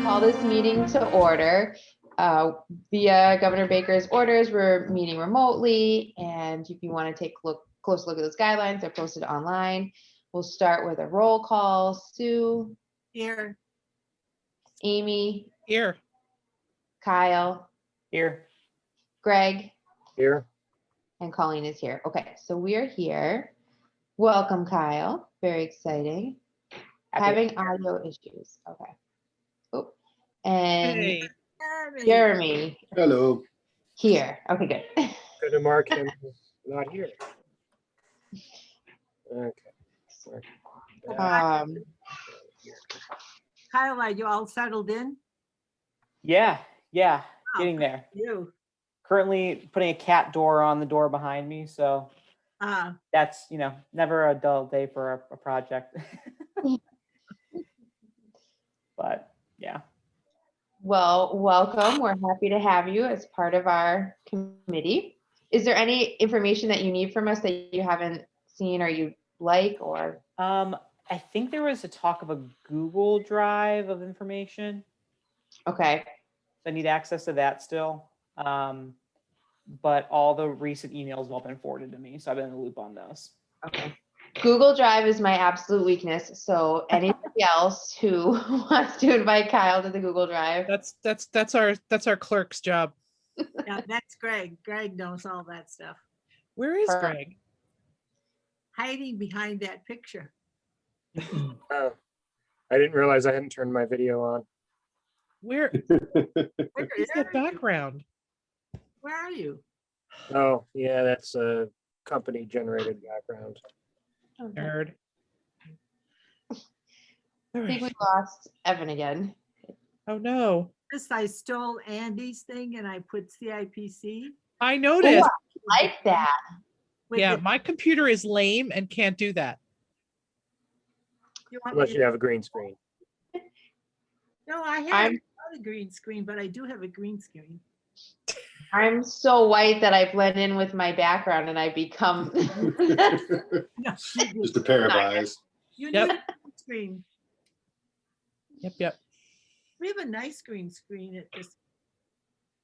call this meeting to order. Via Governor Baker's orders, we're meeting remotely, and if you want to take a close look at those guidelines, they're posted online. We'll start with a roll call. Sue? Here. Amy? Here. Kyle? Here. Greg? Here. And Colleen is here. Okay, so we are here. Welcome, Kyle. Very exciting. Having audio issues. Okay. Oh, and Hey. Jeremy. Hello. Here. Okay, good. Going to mark him not here. Okay. Kyle, are you all settled in? Yeah, Oh, getting there. You. Currently putting a cat door on the door behind me, so that's, never a dull day for a project. But yeah. Well, welcome. We're happy to have you as part of our committee. Is there any information that you need from us that you haven't seen or you like, or? I think there was a talk of a Google Drive of information. Okay. So I need access to that still. But all the recent emails have all been forwarded to me, so I've been in the loop on those. Okay. Google Drive is my absolute weakness. So anybody else who wants to invite Kyle to the Google Drive. That's our clerk's job. Yeah, that's Greg. Greg knows all that stuff. Where is Perfect. Greg? Hiding behind that picture. Oh, I didn't realize I hadn't turned my video on. Where Where is that background? Where are you? Oh, yeah, that's a company generated background. Okay. Nerd. I think we lost Evan again. Oh no. This, I stole Andy's thing and I put CIPC. I noticed. Ooh, I like that. with Yeah, the- my computer is lame and can't do that. you want me Unless to- you have a green screen. No, I have not a green screen, but I do have a green screen. I'm so white that I blend in with my background and I become. No, Just a pair of eyes. you Yep. need a green screen. Yep. We have a nice green screen. It just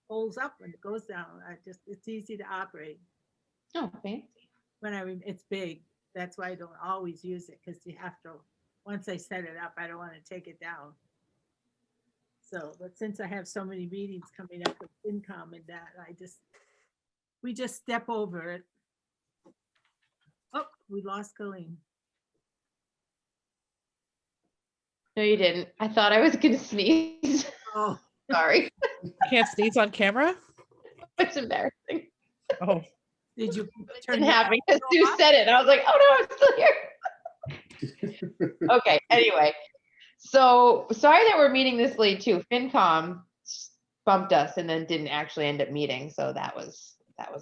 folds up and it goes down. It's easy to operate. Oh, fancy. It's big. That's why I don't always use it, because you have to, once I set it up, I don't want to take it down. So, but since I have so many meetings coming up with FinCom and that, we just step over it. Oh, we lost Colleen. No, you didn't. I thought I was gonna sneeze. Oh, Sorry. Can't sneeze on camera? It's embarrassing. Oh, did you It turn didn't your happen because audio Sue off? said it, and I was like, oh no, I'm still here. Okay, anyway. So sorry that we're meeting this late too. FinCom bumped us and then didn't actually end up meeting. So that was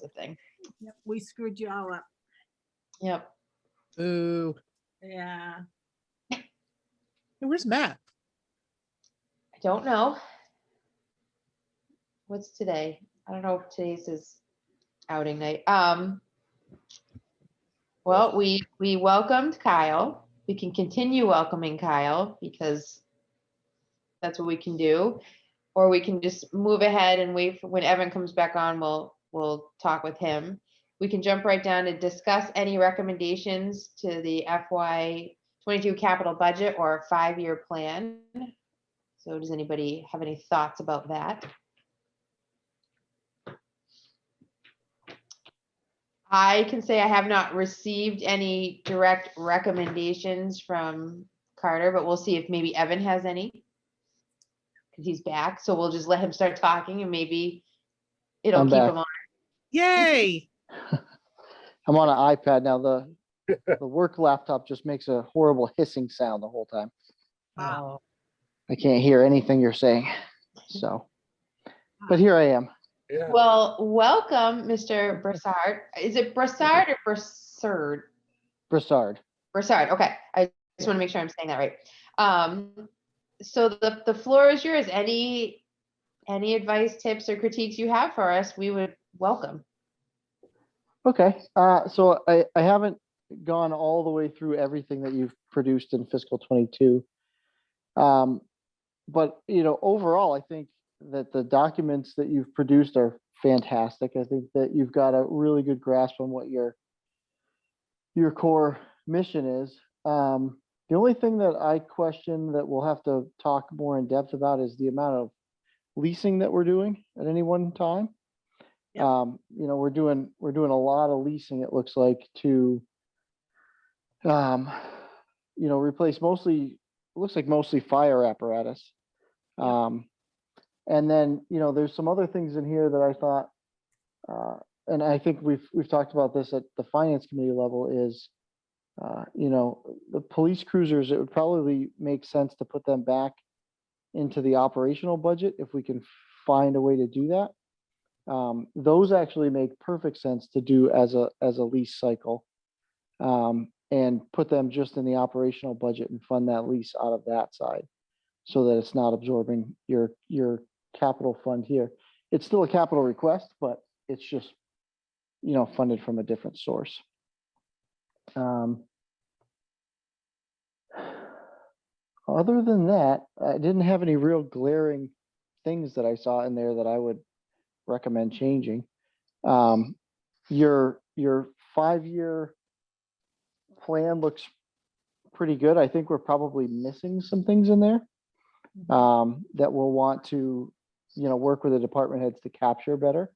a thing. Yep, we screwed you all up. Yep. ooh. Yeah. Hey, where's Matt? I don't know. What's today? I don't know if today's his outing night. Well, we welcomed Kyle. We can continue welcoming Kyle because that's what we can do. Or we can just move ahead and wait for when Evan comes back on, we'll talk with him. We can jump right down to discuss any recommendations to the FY22 capital budget or 5-year plan. So does anybody have any thoughts about that? I can say I have not received any direct recommendations from Carter, but we'll see if maybe Evan has any. Because he's back, so we'll just let him start talking and maybe it'll I'm keep back. him on. Yay! I'm on an iPad now. The work laptop just makes a horrible hissing sound the whole time. Oh, I can't hear anything you're saying. So, but here I am. Yeah. Well, welcome, Mr. Brassard. Is it Brassard or Brassard? Brassard. Brassard, okay. I just want to make sure I'm saying that right. So the floor is yours. Any advice, tips, or critiques you have for us, we would welcome. Okay. So I haven't gone all the way through everything that you've produced in fiscal 22. but overall, I think that the documents that you've produced are fantastic. I think that you've got a really good grasp on what your core mission is. The only thing that I question that we'll have to talk more in depth about is the amount of leasing that we're doing at any one time. Yep. We're doing a lot of leasing, it looks like, to replace mostly fire apparatus. Yep. And then, there's some other things in here that I thought, and I think we've talked about this at the finance committee level, is the police cruisers, it would probably make sense to put them back into the operational budget if we can find a way to do that. Those actually make perfect sense to do as a lease cycle, and put them just in the operational budget and fund that lease out of that side, so that it's not absorbing your capital fund here. It's still a capital request, but it's just funded from a different source. Other than that, I didn't have any real glaring things that I saw in there that I would recommend changing. Your 5-year plan looks pretty good. I think we're probably missing some things in there that we'll want to work with the department heads to capture better.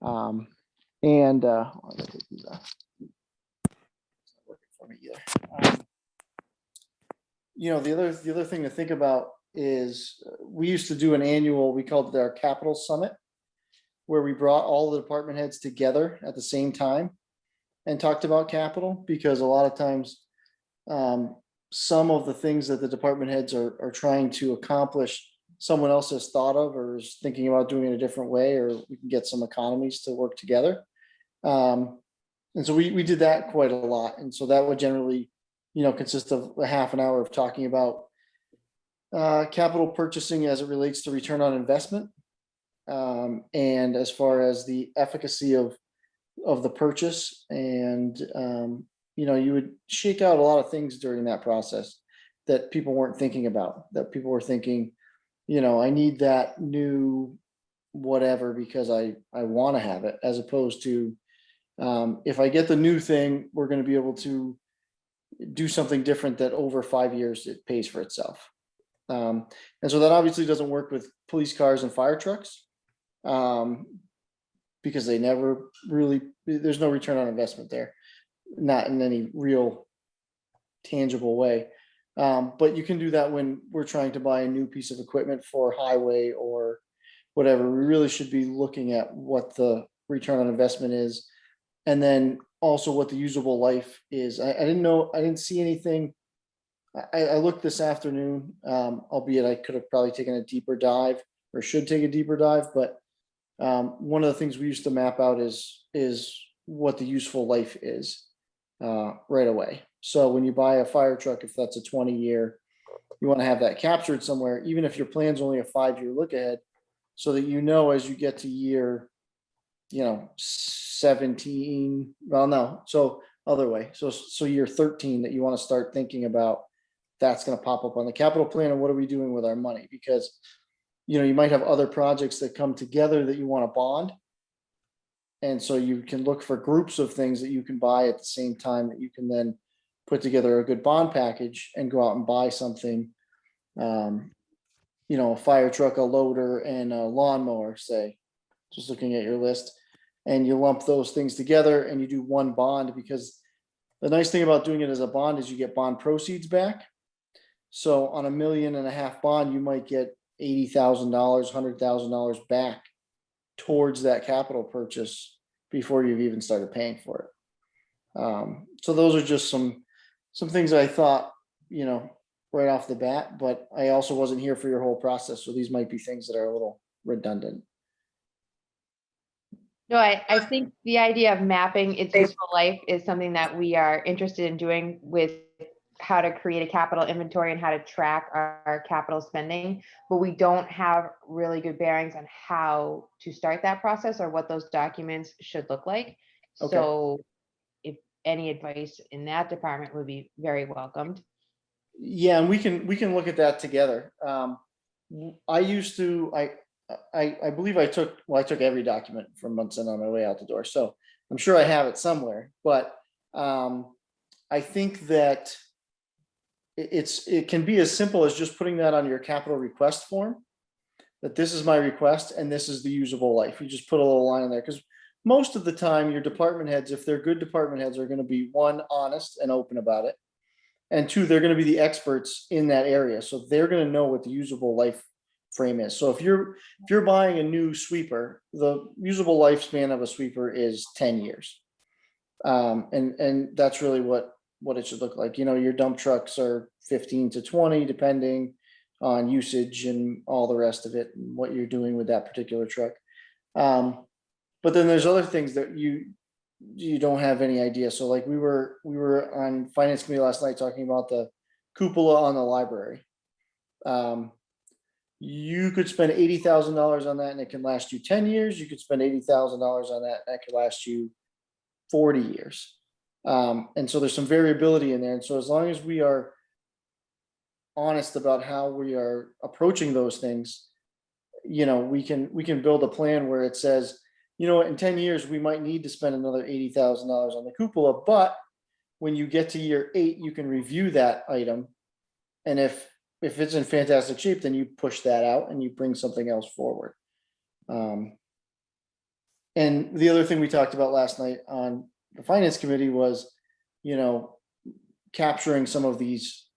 And let me take these off. It's not working for me either. The other thing to think about is we used to do an annual, we called it our capital summit, where we brought all the department heads together at the same time and talked about capital, because a lot of times some of the things that the department heads are trying to accomplish, someone else has thought of or is thinking about doing it a different way, or we can get some economies to work together. And so we did that quite a lot. And so that would generally, consist of a half an hour of talking about capital purchasing as it relates to return on investment. And as far as the efficacy of the purchase, and you would shake out a lot of things during that process that people weren't thinking about, that people were thinking, I need that new whatever because I want to have it, as opposed to if I get the new thing, we're going to be able to do something different that over 5 years it pays for itself. And so that obviously doesn't work with police cars and fire trucks, because they never really, there's no return on investment there, not in any real tangible way. But you can do that when we're trying to buy a new piece of equipment for highway or whatever. We really should be looking at what the return on investment is, and then also what the usable life is. I didn't see anything. I looked this afternoon, albeit I could have probably taken a deeper dive, or should take a deeper dive, but one of the things we used to map out is what the useful life is right away. So when you buy a fire truck, if that's a 20-year, you want to have that captured somewhere, even if your plan's only a 5-year look ahead, so that as you get to year 17, well, no, so other way, so year 13, that you want to start thinking about, that's going to pop up on the capital plan, and what are we doing with our money? Because you might have other projects that come together that you want to bond, and so you can look for groups of things that you can buy at the same time, that you can then put together a good bond package and go out and buy something, a fire truck, a loader, and a lawnmower, say, just looking at your list, and you lump those things together and you do one bond. Because the nice thing about doing it as a bond is you get bond proceeds back. So on $1.5 million bond, you might get $80,000, $100,000 back towards that capital purchase before you've even started paying for it. So those are just some things that I thought, right off the bat, but I also wasn't here for your whole process. So these might be things that are a little redundant. No, I think the idea of mapping its useful life is something that we are interested in doing, with how to create a capital inventory and how to track our capital spending, but we don't have really good bearings on how to start that process or what those documents should look like. Okay. So if any advice in that department would be very welcomed. Yeah, and we can look at that together. I used to, I believe I took every document from Munson on my way out the door, so I'm sure I have it somewhere, but I think that it can be as simple as just putting that on your capital request form, that this is my request and this is the usable life. You just put a little line in there, because most of the time your department heads, if they're good department heads, are going to be, one, honest and open about it, and two, they're going to be the experts in that area, so they're going to know what the usable life frame is. So if you're buying a new sweeper, the usable lifespan of a sweeper is 10 years. And that's really what it should look like. You know, your dump trucks are 15 to 20, depending on usage and all the rest of it, and what you're doing with that particular truck. But then there's other things that you don't have any idea. So like we were on finance committee last night talking about the cupola on the library. You could spend $80,000 on that and it can last you 10 years. You could spend $80,000 on that and that could last you 40 years. And so there's some variability in there. And so as long as we are honest about how we are approaching those things, you know, we can build a plan where it says, you know, in 10 years, we might need to spend another $80,000 on the cupola, but when you get to year 8, you can review that item. And if it's in fantastic shape, then you push that out and you bring something else forward. And the other thing we talked about last night on the finance committee was, you know, capturing some of these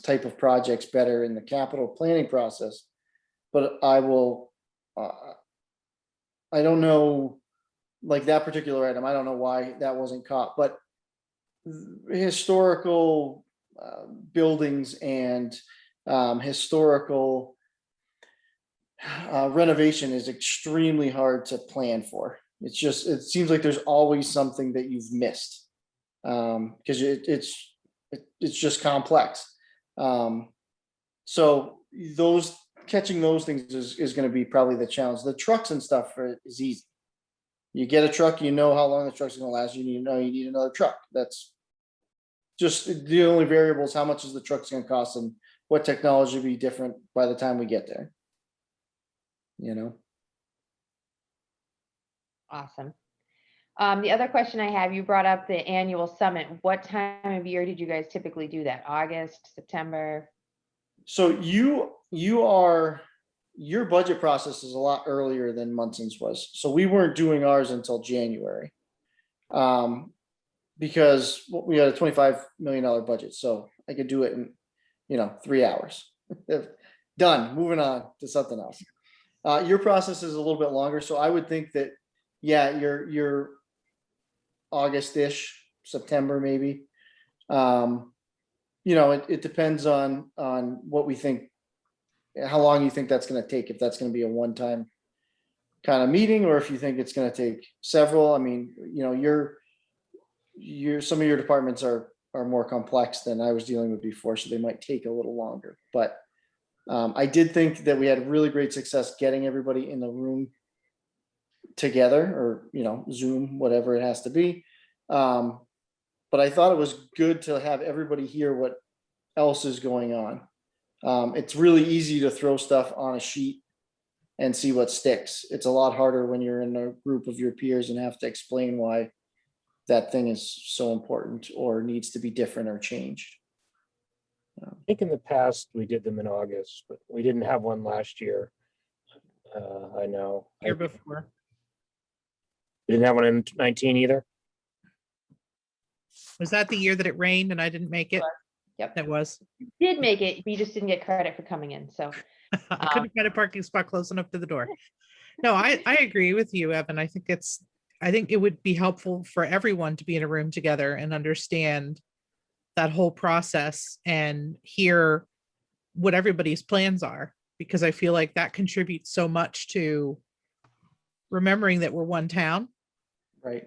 type of projects better in the capital planning process. But I don't know, like that particular item, I don't know why that wasn't caught, but historical buildings and historical renovation is extremely hard to plan for. It seems like there's always something that you've missed, because it's just complex. So catching those things is going to be probably the challenge. The trucks and stuff is easy. You get a truck, you know how long the truck's going to last. You need another truck. That's just the only variable is how much is the truck's going to cost and what technology will be different by the time we get there. You know. Awesome. The other question I have, you brought up the annual summit. What time of year did you guys typically do that? August, September? So your budget process is a lot earlier than Munson's was. So we weren't doing ours until January. Because we had a $25 million budget. So I could do it in, 3 hours. Done, moving on to something else. Your process is a little bit longer. So I would think that, yeah, you're August-ish, September maybe. It depends on what we think, how long you think that's going to take, if that's going to be a one-time kind of meeting, or if you think it's going to take several. I mean, some of your departments are more complex than I was dealing with before, so they might take a little longer. But I did think that we had really great success getting everybody in the room together, or Zoom, whatever it has to be. But I thought it was good to have everybody hear what else is going on. It's really easy to throw stuff on a sheet and see what sticks. It's a lot harder when you're in a group of your peers and have to explain why that thing is so important or needs to be different or changed. I think in the past we did them in August, but we didn't have one last year. I know. Year before. We didn't have one in 19 either. Was that the year that it rained and I didn't make it? Yep. That was. You did make it, but you just didn't get credit for coming in. So I couldn't find a parking spot close enough to the door. No, I agree with you, Evan. I think it would be helpful for everyone to be in a room together and understand that whole process and hear what everybody's plans are, because I feel like that contributes so much to remembering that we're one town. Right.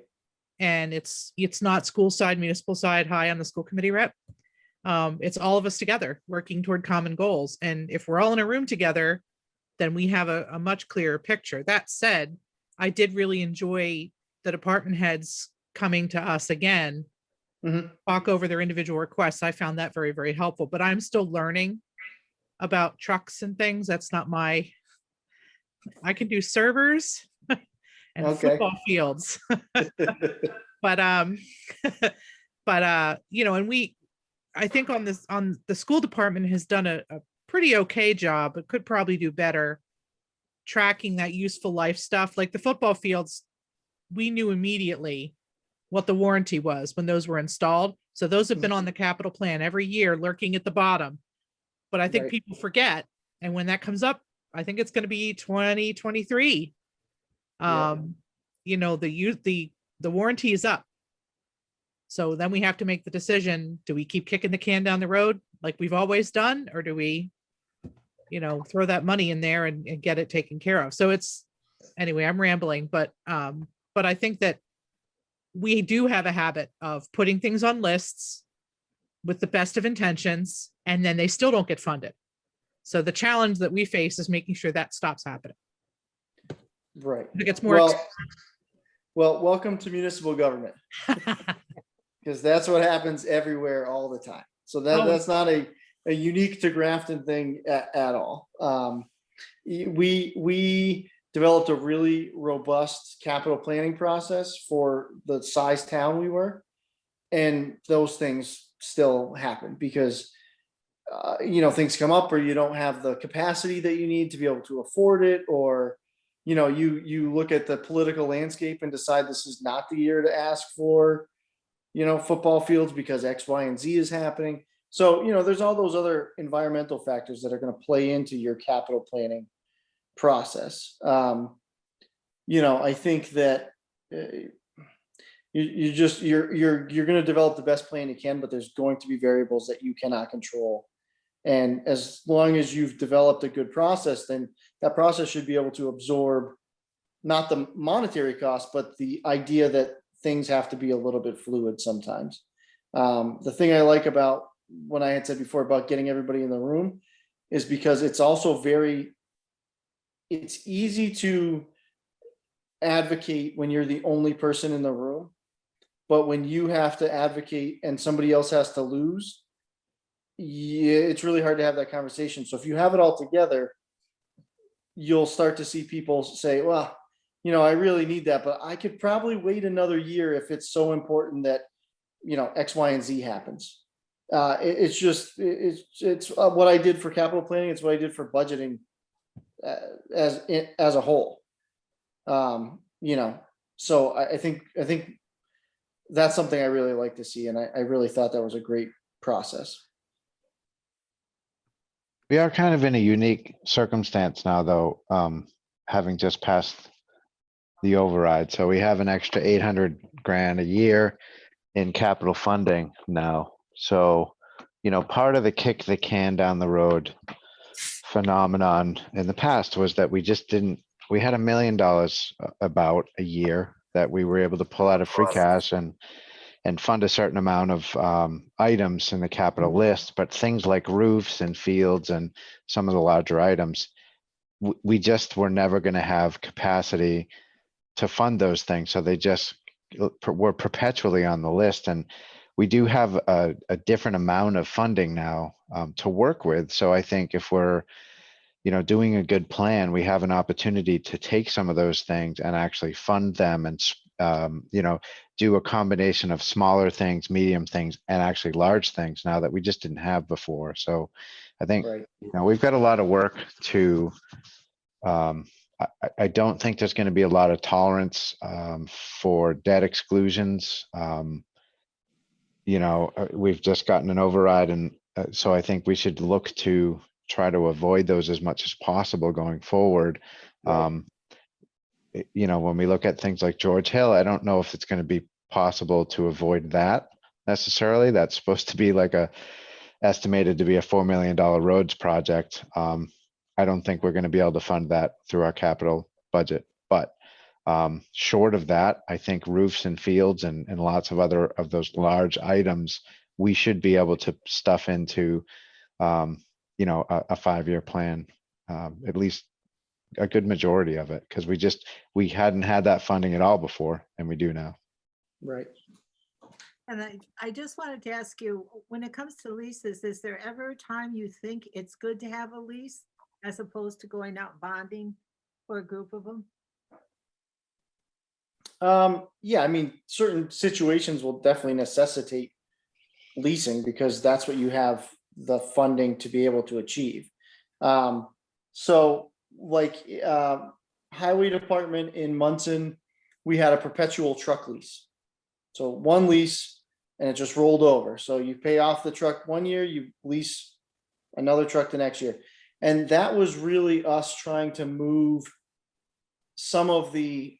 And it's not school side, municipal side, high on the school committee rep. It's all of us together working toward common goals. And if we're all in a room together, then we have a much clearer picture. That said, I did really enjoy the department heads coming to us again, talk over their individual requests. I found that very, very helpful, but I'm still learning about trucks and things. That's not I can do servers and Okay. football fields. But and I think on the school department has done a pretty okay job, but could probably do better tracking that useful life stuff. Like the football fields, we knew immediately what the warranty was when those were installed. So those have been on the capital plan every year, lurking at the bottom. But I think Right. people forget. And when that comes up, I think it's going to be 2023. Yeah. The warranty is up. So then we have to make the decision, do we keep kicking the can down the road like we've always done? Or do we, throw that money in there and get it taken care of? So anyway, I'm rambling, but I think that we do have a habit of putting things on lists with the best of intentions, and then they still don't get funded. So the challenge that we face is making sure that stops happening. Right. It gets more. Well, welcome to municipal government, because that's what happens everywhere all the time. So that's not a unique to Grafton thing at all. We developed a really robust capital planning process for the size town we were, and those things still happen because things come up, or you don't have the capacity that you need to be able to afford it, or you look at the political landscape and decide this is not the year to ask for football fields because X, Y, and Z is happening. So there's all those other environmental factors that are going to play into your capital planning process. I think that you're going to develop the best plan you can, but there's going to be variables that you cannot control. And as long as you've developed a good process, then that process should be able to absorb not the monetary cost, but the idea that things have to be a little bit fluid sometimes. The thing I like about what I had said before about getting everybody in the room is because it's also it's easy to advocate when you're the only person in the room, but when you have to advocate and somebody else has to lose, it's really hard to have that conversation. So if you have it all together, you'll start to see people say, well, I really need that, but I could probably wait another year if it's so important that, X, Y, and Z happens. It's what I did for capital planning. It's what I did for budgeting as a whole. So I think that's something I really like to see. And I really thought that was a great process. We are kind of in a unique circumstance now, though, having just passed the override. So we have an extra 800 grand a year in capital funding now. So, part of the kick the can down the road phenomenon in the past was that we had $1 million about a year that we were able to pull out of free cash and fund a certain amount of items in the capital list, but things like roofs and fields and some of the larger items, we just were never going to have capacity to fund those things. So they just were perpetually on the list. And we do have a different amount of funding now to work with. So I think if we're, doing a good plan, we have an opportunity to take some of those things and actually fund them and, do a combination of smaller things, medium things, and actually large things now that we just didn't have before. So I think, Right. we've got a lot of work to, I don't think there's going to be a lot of tolerance for debt exclusions. We've just gotten an override, and so I think we should look to try to avoid those as much as possible going forward. Right. When we look at things like George Hill, I don't know if it's going to be possible to avoid that necessarily. That's supposed to be estimated to be a $4 million roads project. I don't think we're going to be able to fund that through our capital budget, but short of that, I think roofs and fields and lots of other of those large items, we should be able to stuff into, a 5-year plan, at least a good majority of it, because we hadn't had that funding at all before, and we do now. Right. And I just wanted to ask you, when it comes to leases, is there ever a time you think it's good to have a lease as opposed to going out bonding for a group of them? Yeah, I mean, certain situations will definitely necessitate leasing because that's what you have the funding to be able to achieve. So like, highway department in Munson, we had a perpetual truck lease. So one lease and it just rolled over. So you pay off the truck 1 year, you lease another truck the next year. And that was really us trying to move some of the,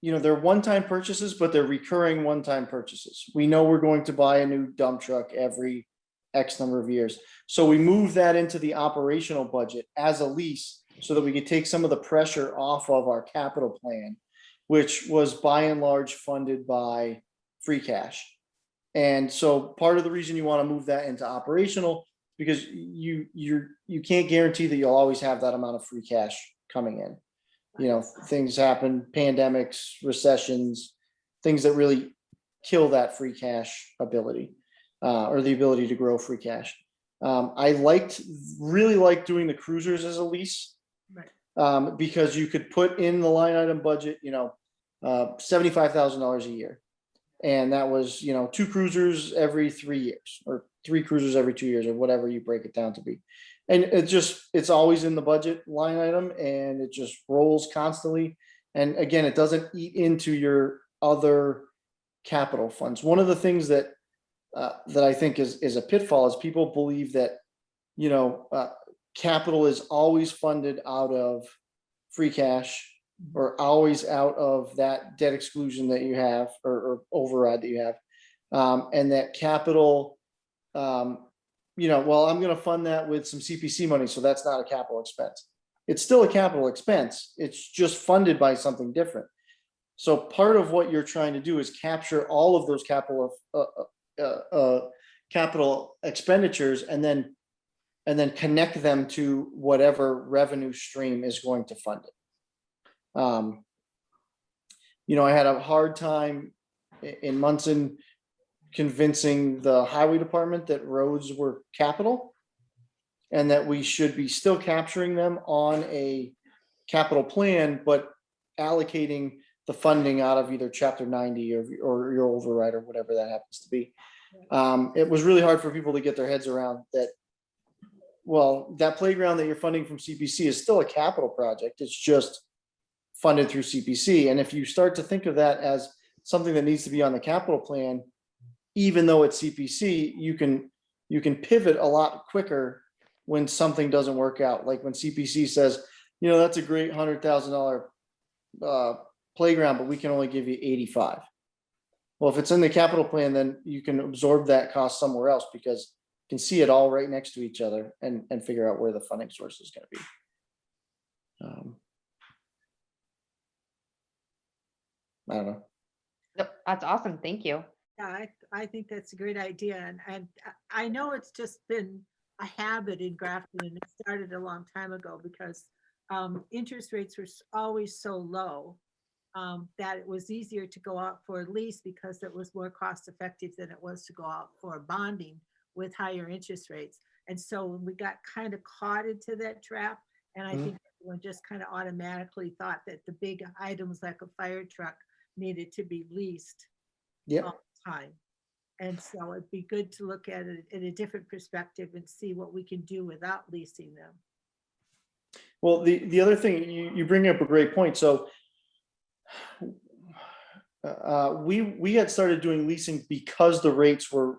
they're one-time purchases, but they're recurring one-time purchases. We know we're going to buy a new dump truck every X number of years. So we move that into the operational budget as a lease so that we could take some of the pressure off of our capital plan, which was by and large funded by free cash. And so part of the reason you want to move that into operational, because you can't guarantee that you'll always have that amount of free cash coming in. Things happen, pandemics, recessions, things that really kill that free cash ability, or the ability to grow free cash. I really liked doing the cruisers as a lease, because you could put in the line item budget, $75,000 a year. And that was, 2 cruisers every 3 years or 3 cruisers every 2 years or whatever you break it down to be. And it's always in the budget line item and it just rolls constantly. And again, it doesn't eat into your other capital funds. One of the things that I think is a pitfall is people believe that, capital is always funded out of free cash or always out of that debt exclusion that you have or override that you have. And that capital, well, I'm going to fund that with some CPC money. So that's not a capital expense. It's still a capital expense. It's just funded by something different. So part of what you're trying to do is capture all of those capital expenditures and then connect them to whatever revenue stream is going to fund it. I had a hard time in Munson convincing the highway department that roads were capital and that we should be still capturing them on a capital plan, but allocating the funding out of either chapter 90 or your override or whatever that happens to be. It was really hard for people to get their heads around that. Well, that playground that you're funding from CPC is still a capital project. It's just funded through CPC. And if you start to think of that as something that needs to be on the capital plan, even though it's CPC, you can pivot a lot quicker when something doesn't work out. Like when CPC says, that's a great $100,000 playground, but we can only give you 85. Well, if it's in the capital plan, then you can absorb that cost somewhere else because you can see it all right next to each other and figure out where the funding source is going to be. I don't know. Yep, that's awesome. Thank you. Yeah, I think that's a great idea. And I know it's just been a habit in Grafton and it started a long time ago because interest rates were always so low that it was easier to go out for a lease because it was more cost effective than it was to go out for bonding with higher interest rates. And so we got kind of caught into that trap. And I think everyone just kind of automatically thought that the big items like a fire truck needed to be leased all the time. And so it'd be good to look at it in a different perspective and see what we can do without leasing them. Well, the other thing, you bring up a great point. So we had started doing leasing because the rates were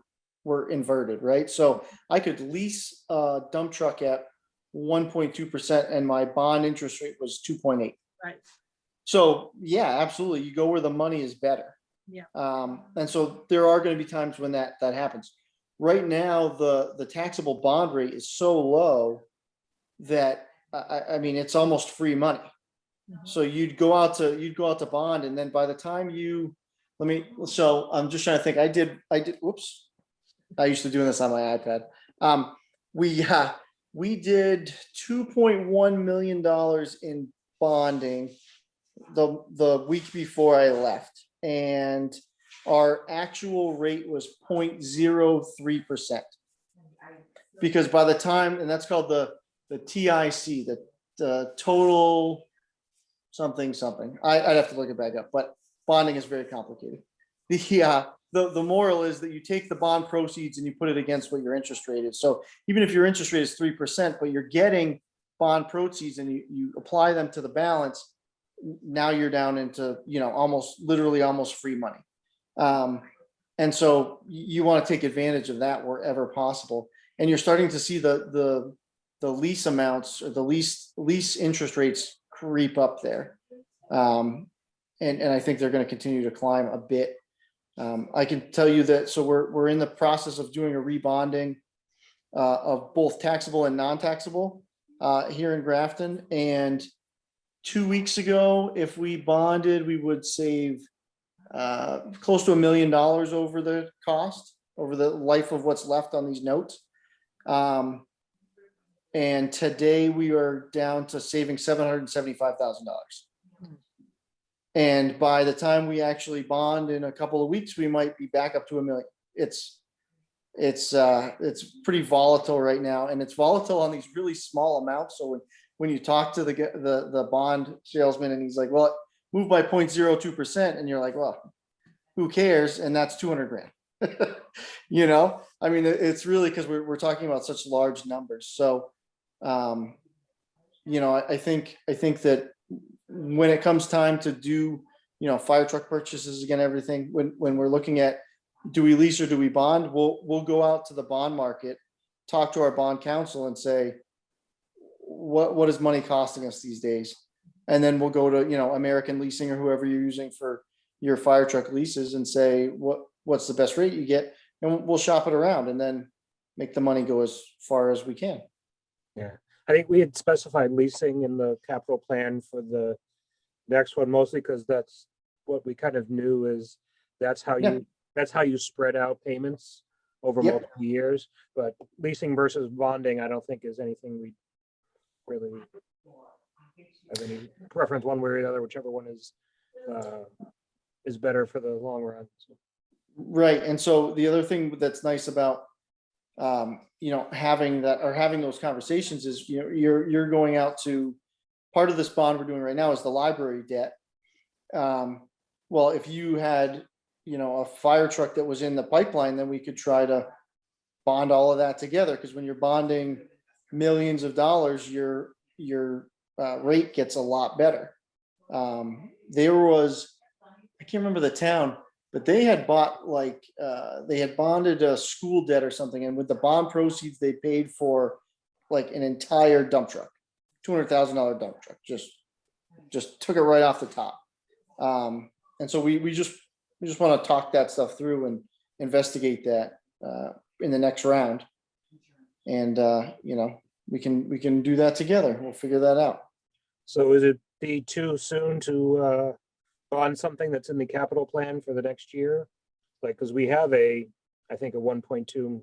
inverted, right? So I could lease a dump truck at 1.2% and my bond interest rate was 2.8. Right. So yeah, absolutely. You go where the money is better. Yeah. And so there are going to be times when that happens. Right now, the taxable bond rate is so low that I mean it's almost free money. So you'd go out to bond, and then by the time so I'm just trying to think. I did. Whoops. I used to do this on my iPad. We did $2.1 million in bonding the week before I left, and our actual rate was 0.03%. Because by the time, and that's called the TIC, the total something. I'd have to look it back up, but bonding is very complicated. The moral is that you take the bond proceeds and you put it against what your interest rate is. So even if your interest rate is 3%, but you're getting bond proceeds and you apply them to the balance, now you're down into, literally almost free money. And so you want to take advantage of that wherever possible. And you're starting to see the lease amounts or the lease interest rates creep up there. And I think they're going to continue to climb a bit. I can tell you that, so we're in the process of doing a rebonding of both taxable and non-taxable here in Grafton. And 2 weeks ago, if we bonded, we would save close to $1 million over the cost, over the life of what's left on these notes. And today we are down to saving $775,000. And by the time we actually bond in a couple of weeks, we might be back up to $1 million. It's pretty volatile right now, and it's volatile on these really small amounts. So when you talk to the bond salesman and he's like, well, move by 0.02%, and you're like, well, who cares? And that's 200 grand. I mean, it's really because we're talking about such large numbers. So, I think that when it comes time to do, fire truck purchases again, everything, when we're looking at, do we lease or do we bond? We'll go out to the bond market, talk to our bond counsel and say, what is money costing us these days? And then we'll go to, American Leasing or whoever you're using for your fire truck leases and say, what's the best rate you get? And we'll shop it around and then make the money go as far as we can. Yeah, I think we had specified leasing in the capital plan for the next one, mostly because that's what we kind of knew is that's how you spread out payments over multiple years. But leasing versus bonding, I don't think is anything we really have any preference one way or the other, whichever one is better for the long run. So. Right. And so the other thing that's nice about having those conversations is, you're going out to, part of this bond we're doing right now is the library debt. Well, if you had, a fire truck that was in the pipeline, then we could try to bond all of that together. Because when you're bonding millions of dollars, your rate gets a lot better. There was, I can't remember the town, but they had bought they had bonded a school debt or something. And with the bond proceeds, they paid for like an entire dump truck, $200,000 dump truck, just took it right off the top. And so we just want to talk that stuff through and investigate that in the next round. And, we can do that together. We'll figure that out. So is it be too soon to bond something that's in the capital plan for the next year? Like, because we have I think a $1.2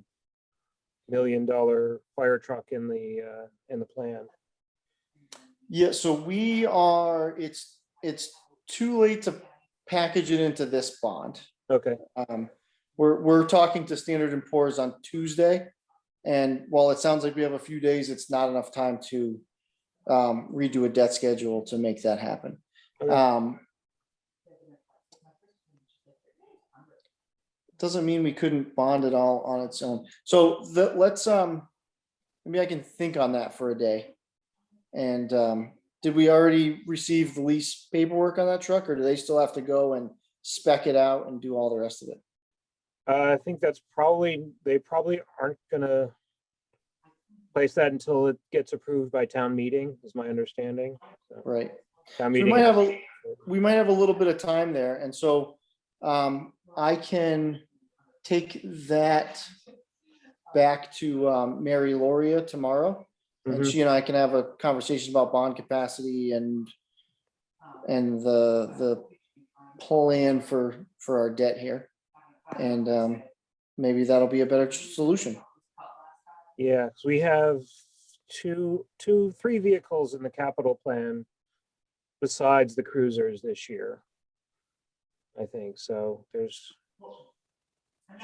million fire truck in the plan. Yeah, so it's too late to package it into this bond. Okay. We're talking to Standard & Poor's on Tuesday. And while it sounds like we have a few days, it's not enough time to redo a debt schedule to make that happen. Okay. Doesn't mean we couldn't bond it all on its own. So let's maybe I can think on that for a day. And did we already receive the lease paperwork on that truck, or do they still have to go and spec it out and do all the rest of it? I think they probably aren't gonna place that until it gets approved by town meeting, is my understanding. So, Right. town So meeting. we might have a little bit of time there. And so I can take that back to Mary Loria tomorrow. And she and I can have a conversation about bond capacity and the plan for our debt here. And maybe that'll be a better solution. Yeah, so we have three vehicles in the capital plan besides the cruisers this year, I think. So there's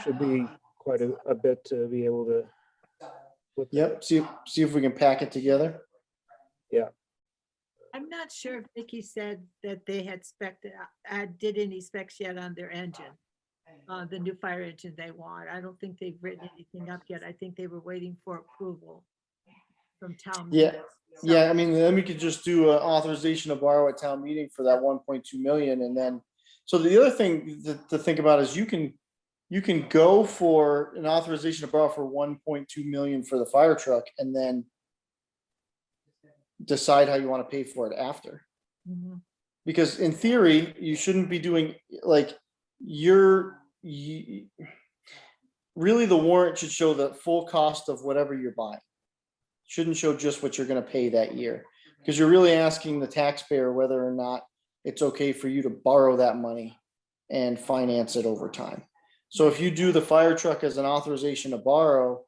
Should be quite a bit to be able to. put that. Yep, see if we can pack it together. I'm not sure if Vicky said that they had did any specs yet on their engine. The new fire engine they want. I don't think they've written anything up yet. I think they were waiting for approval from town. Yeah, meeting. So- yeah, I mean, then we could just do an authorization to borrow at town meeting for that 1.2 million, and then, so the other thing to think about is you can go for an authorization to borrow for 1.2 million for the fire truck, and then decide how you want to pay for it after. Mhm. Because in theory, you shouldn't be doing, like, really the warrant should show the full cost of whatever you're buying. Shouldn't show just what you're gonna pay that year, because you're really asking the taxpayer whether or not it's okay for you to borrow that money and finance it over time. So if you do the fire truck as an authorization to borrow,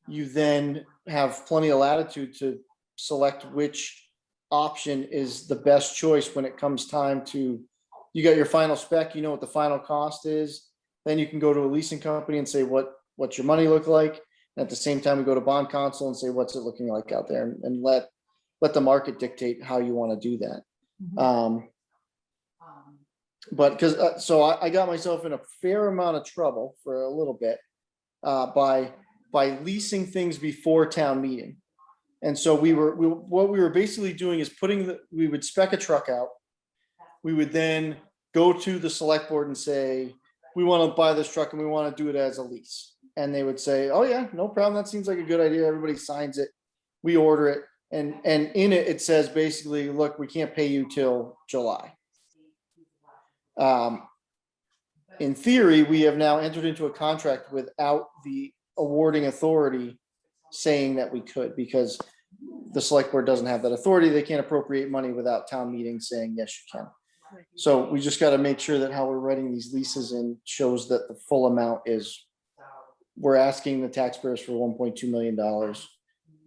you then have plenty of latitude to select which option is the best choice when it comes time to, you got your final spec, you know what the final cost is, then you can go to a leasing company and say, what's your money look like? And at the same time, we go to bond counsel and say, what's it looking like out there? And let the market dictate how you want to do that. Mhm. But because, so I got myself in a fair amount of trouble for a little bit by leasing things before town meeting. And so what we were basically doing is we would spec a truck out. We would then go to the select board and say, we want to buy this truck and we want to do it as a lease. And they would say, oh yeah, no problem. That seems like a good idea. Everybody signs it. We order it. And in it, it says basically, look, we can't pay you till July. In theory, we have now entered into a contract without the awarding authority saying that we could, because the select board doesn't have that authority. They can't appropriate money without town meeting saying, yes, you can. So we just got to make sure that how we're writing these leases in shows that the full amount is, we're asking the taxpayers for $1.2 million,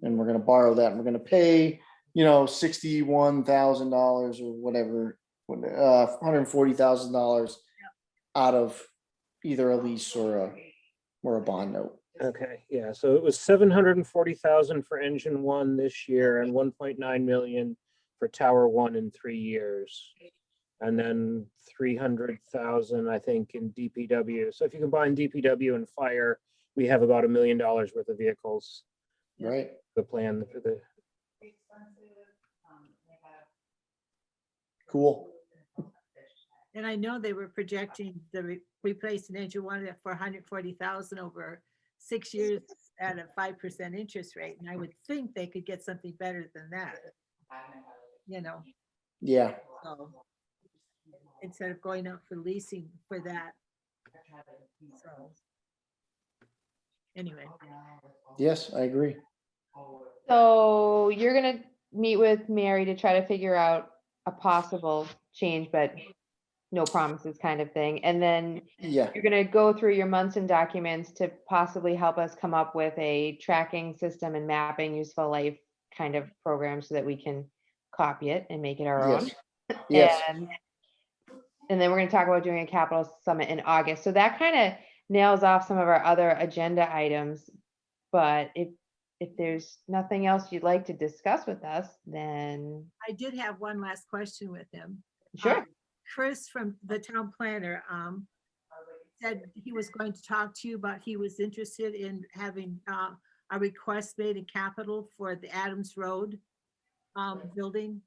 and we're going to borrow that, and we're going to pay, $61,000 or whatever, $140,000 out of either a lease or a bond note. Okay, yeah, so it was 740,000 for engine one this year and 1.9 million for tower one in 3 years. And then 300,000, I think, in DPW. So if you combine DPW and fire, we have about $1 million worth of vehicles. Right. The plan for the. Cool. And I know they were projecting the replacement engine one for 140,000 over 6 years at a 5% interest rate. And I would think they could get something better than that. Yeah. So instead of going out for leasing for that. So anyway. Yes, I agree. So you're gonna meet with Mary to try to figure out a possible change, but no promises kind of thing. And then Yeah. you're gonna go through your Munson documents to possibly help us come up with a tracking system and mapping useful life kind of program so that we can copy it and make it our own. Yes. And then we're going to talk about doing a capital summit in August. So that kind of nails off some of our other agenda items. But if there's nothing else you'd like to discuss with us, then I did have one last question with him. sure. Chris from the town planner said he was going to talk to you about, he was interested in having a request made in capital for the Adams Road building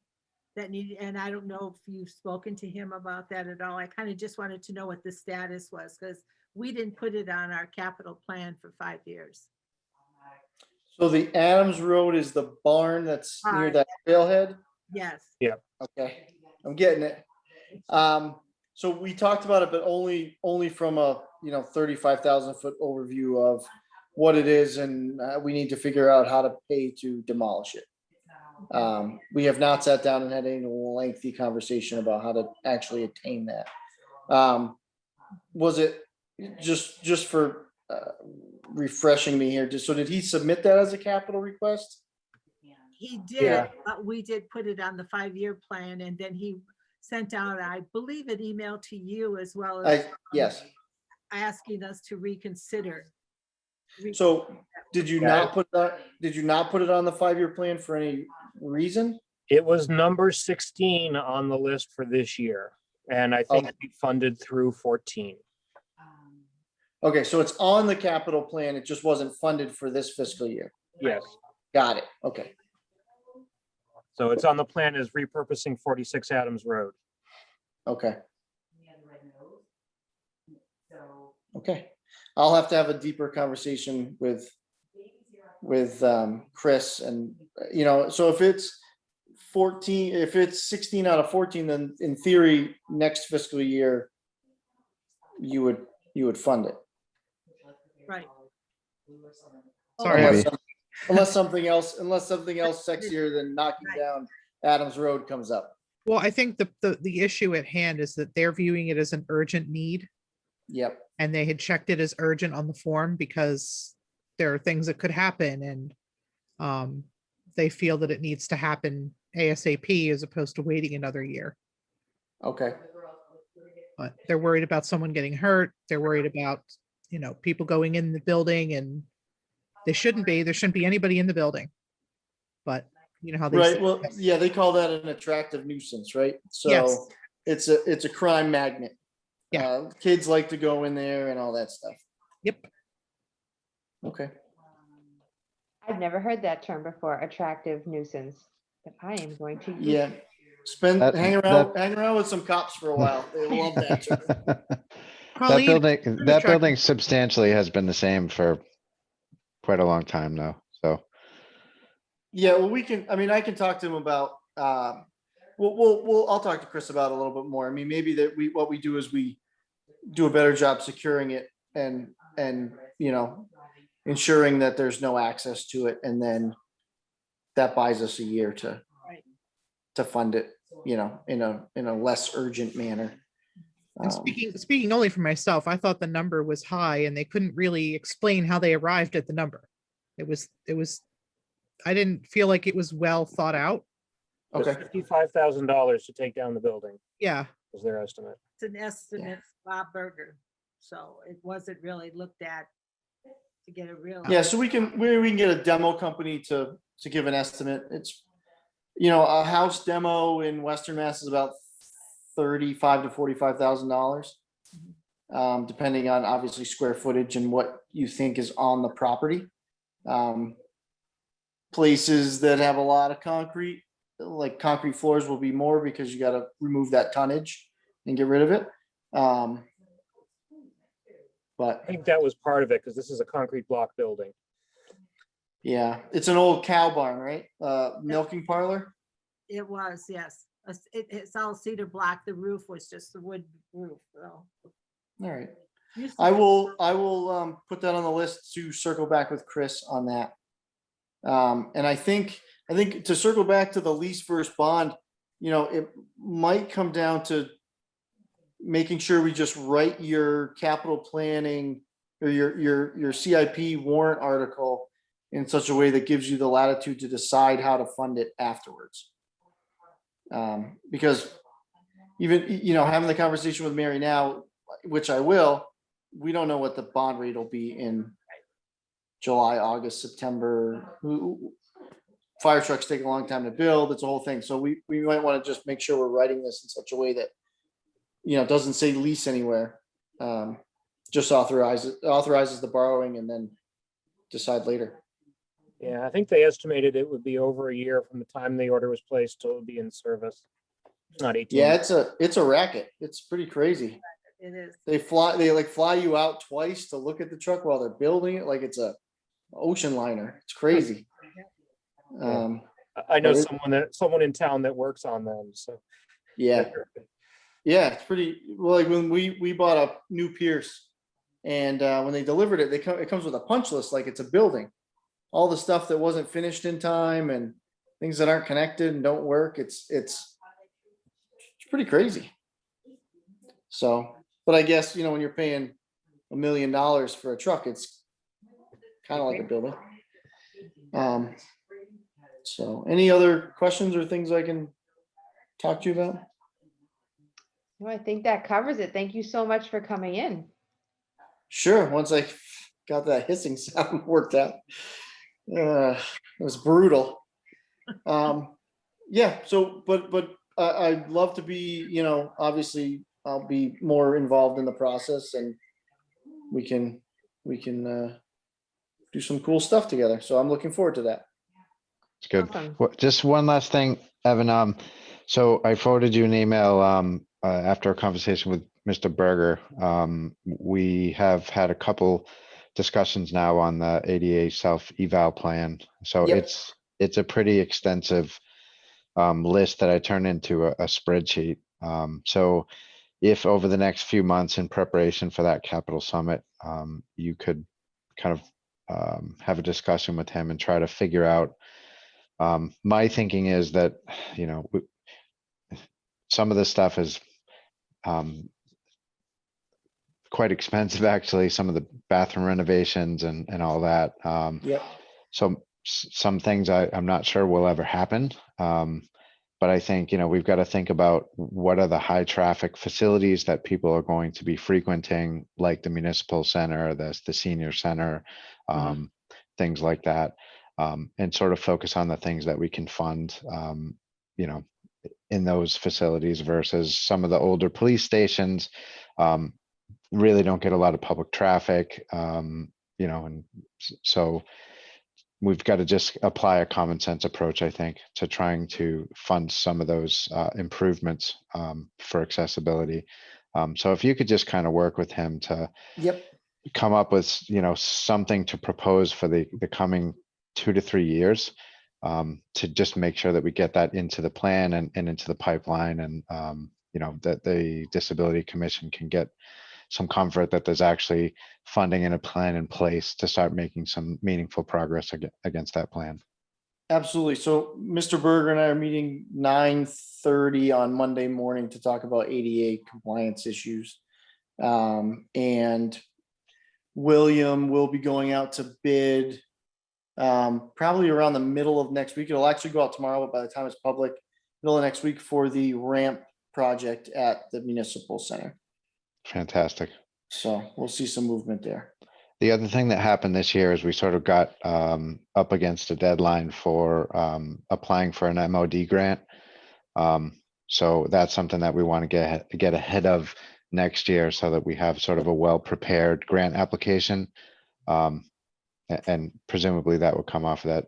that needed, and I don't know if you've spoken to him about that at all. I kind of just wanted to know what the status was, because we didn't put it on our capital plan for 5 years. So the Adams Road is the barn that's near that trailhead? Yes. Okay, I'm getting it. So we talked about it, but only from a 35,000 foot overview of what it is, and we need to figure out how to pay to demolish it. We have not sat down and had any lengthy conversation about how to actually attain that. Was it just for refreshing me here? So did he submit that as a capital request? He did, but we did put it on the 5-year plan, and then he sent out, I believe, an email to you as well as Yes. asking us to reconsider. So did you Yeah. not put that, did you not put it on the 5-year plan for any reason? It was number 16 on the list for this year, and I think Okay. we funded through 14. Okay, so it's on the capital plan. It just wasn't funded for this fiscal year. Yes, Got it. Okay. so it's on the plan as repurposing 46 Adams Road. Okay. Okay. I'll have to have a deeper conversation with Chris and, so if it's 14, if it's 16 out of 14, then in theory, next fiscal year, you would fund it. Right. Sorry, Maybe. Unless something else sexier than knocking down Adams Road comes up. well, I think the issue at hand is that they're viewing it as an urgent need, Yep. and they had checked it as urgent on the form because there are things that could happen, and they feel that it needs to happen ASAP as opposed to waiting another year. Okay. But they're worried about someone getting hurt. They're worried about, people going in the building, and they shouldn't be. There shouldn't be anybody in the building. But you know how they Right. say, Well, yeah, they call that an attractive nuisance, right? Yes. So it's a crime magnet. Yeah. Kids like to go in there and all that stuff. Yep. Okay. I've never heard that term before, attractive nuisance, but I am going to use Yeah. it. Hang around with some cops for a while. They love that term. That Colleen, building substantially has been the same for quite a long time now, so. Yeah, well, I can talk to him about, I'll talk to Chris about it a little bit more. I mean, maybe what we do is we do a better job securing it and, ensuring that there's no access to it. And then that buys us a year to fund it, in a less urgent manner. and speaking only for myself, I thought the number was high, and they couldn't really explain how they arrived at the number. It was. I didn't feel like it was well thought out. Okay. $55,000 to take down the building Yeah. was their estimate. It's an estimate, Bob Berger. So it wasn't really looked at to get a real. Yeah, so we can get a demo company to give an estimate. It's, a house demo in Western Mass is about $35,000 to $45,000, depending on obviously square footage and what you think is on the property. Places that have a lot of concrete, like concrete floors, will be more because you got to remove that tonnage and get rid of it. But I think that was part of it because this is a concrete block building. yeah, it's an old cow barn, right? Milking parlor. It was, yes. It's all cedar block. The roof was just the wood roof. So. All right. Used to I be- will put that on the list to circle back with Chris on that. And I think to circle back to the lease versus bond, it might come down to making sure we just write your capital planning or your CIP warrant article in such a way that gives you the latitude to decide how to fund it afterwards. Because even, having the conversation with Mary now, which I will, we don't know what the bond rate will be in July, August, September. Fire trucks take a long time to build. It's a whole thing. So we might want to just make sure we're writing this in such a way that, it doesn't say lease anywhere. Just authorizes the borrowing and then decide later. Yeah, I think they estimated it would be over a year from the time the order was placed till it would be in service. It's not 18. Yeah, it's a racket. It's pretty crazy. It is. They fly you out twice to look at the truck while they're building it like it's a ocean liner. It's crazy. I know but someone in town that works on them, so. Yeah, it's pretty, well, like when we bought a new Pierce and when they delivered it, it comes with a punch list like it's a building. All the stuff that wasn't finished in time and things that aren't connected and don't work. It's pretty crazy. So, but I guess, when you're paying $1 million for a truck, it's kind of like a building. So any other questions or things I can talk to you about? No, I think that covers it. Thank you so much for coming in. Sure, once I got that hissing sound worked out. It was brutal. Yeah, so, but I'd love to be, obviously I'll be more involved in the process and we can do some cool stuff together. So I'm looking forward to that. It's good. Awesome. Just one last thing, Evan. So I forwarded you an email after a conversation with Mr. Berger. We have had a couple discussions now on the ADA self eval plan. So Yep. it's a pretty extensive list that I turned into a spreadsheet. So if over the next few months in preparation for that capital summit, you could kind of have a discussion with him and try to figure out. My thinking is that, some of this stuff is quite expensive, actually, some of the bathroom renovations and all that. Yep. So some things I'm not sure will ever happen. But I think, we've got to think about what are the high traffic facilities that people are going to be frequenting, like the municipal center, the senior center, things like that. And sort of focus on the things that we can fund, in those facilities versus some of the older police stations, really don't get a lot of public traffic, and so we've got to just apply a common sense approach, I think, to trying to fund some of those improvements for accessibility. So if you could just kind of work with him to Yep. come up with, something to propose for the coming 2 to 3 years, to just make sure that we get that into the plan and into the pipeline, and that the Disability Commission can get some comfort that there's actually funding and a plan in place to start making some meaningful progress against that plan. Absolutely. So Mr. Berger and I are meeting 9:30 on Monday morning to talk about ADA compliance issues. And William will be going out to bid probably around the middle of next week. It'll actually go out tomorrow, but by the time it's public, middle of next week for the ramp project at the municipal center. Fantastic. So we'll see some movement there. The other thing that happened this year is we sort of got up against a deadline for applying for an MOD grant. So that's something that we want to get ahead of next year so that we have sort of a well-prepared grant application. And presumably that will come off of that,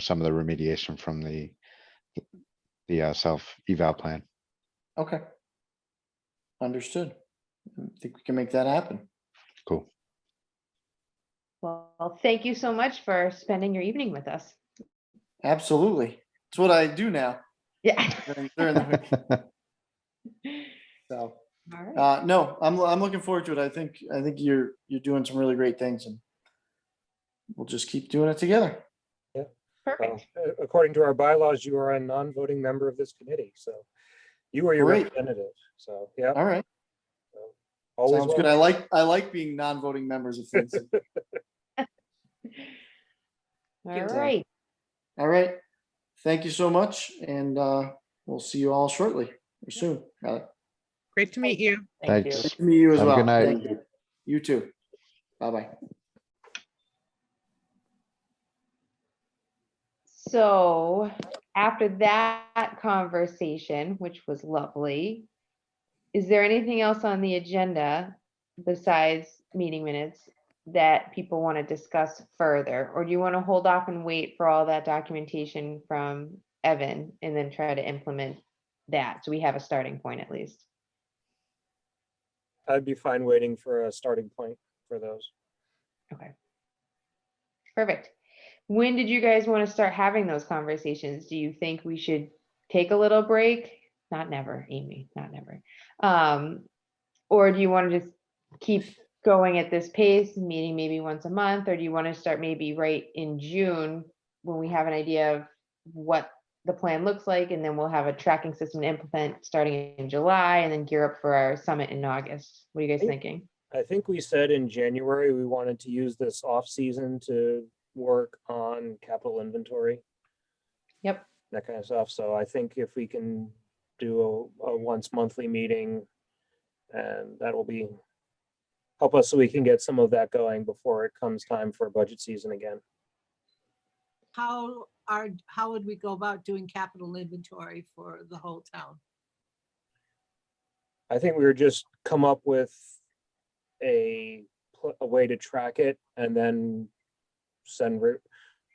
some of the remediation from the self-eval plan. Okay. Understood. I think we can make that happen. Cool. Well, thank you so much for spending your evening with us. Absolutely. It's what I do now Yeah. during the week. So, All right. no, I'm looking forward to it. I think you're doing some really great things, and we'll just keep doing it together. Yeah. Perfect. According to our bylaws, you are a non-voting member of this committee, so you are your Great. representative. So, yeah. All right. So, always Sounds good. I like being non-voting members of things. All right. All right. Thank you so much, and we'll see you all shortly or soon. Great to meet you. Thank you. Thanks. Nice to meet you as Have a well. good night. Thank you. You too. Bye-bye. So after that conversation, which was lovely, is there anything else on the agenda besides meeting minutes that people want to discuss further? Or do you want to hold off and wait for all that documentation from Evan and then try to implement that? So we have a starting point at least. I'd be fine waiting for a starting point for those. Okay. Perfect. When did you guys want to start having those conversations? Do you think we should take a little break? Not never, Amy, not never. Or do you want to just keep going at this pace, meeting maybe once a month? Or do you want to start maybe right in June when we have an idea of what the plan looks like, and then we'll have a tracking system to implement starting in July and then gear up for our summit in August? What are you guys thinking? I think we said in January we wanted to use this off season to work on capital inventory. Yep. That kind of stuff. So I think if we can do a once monthly meeting, and that'll be help us so we can get some of that going before it comes time for budget season again. How would we go about doing capital inventory for the whole town? I think we were just come up with a way to track it and then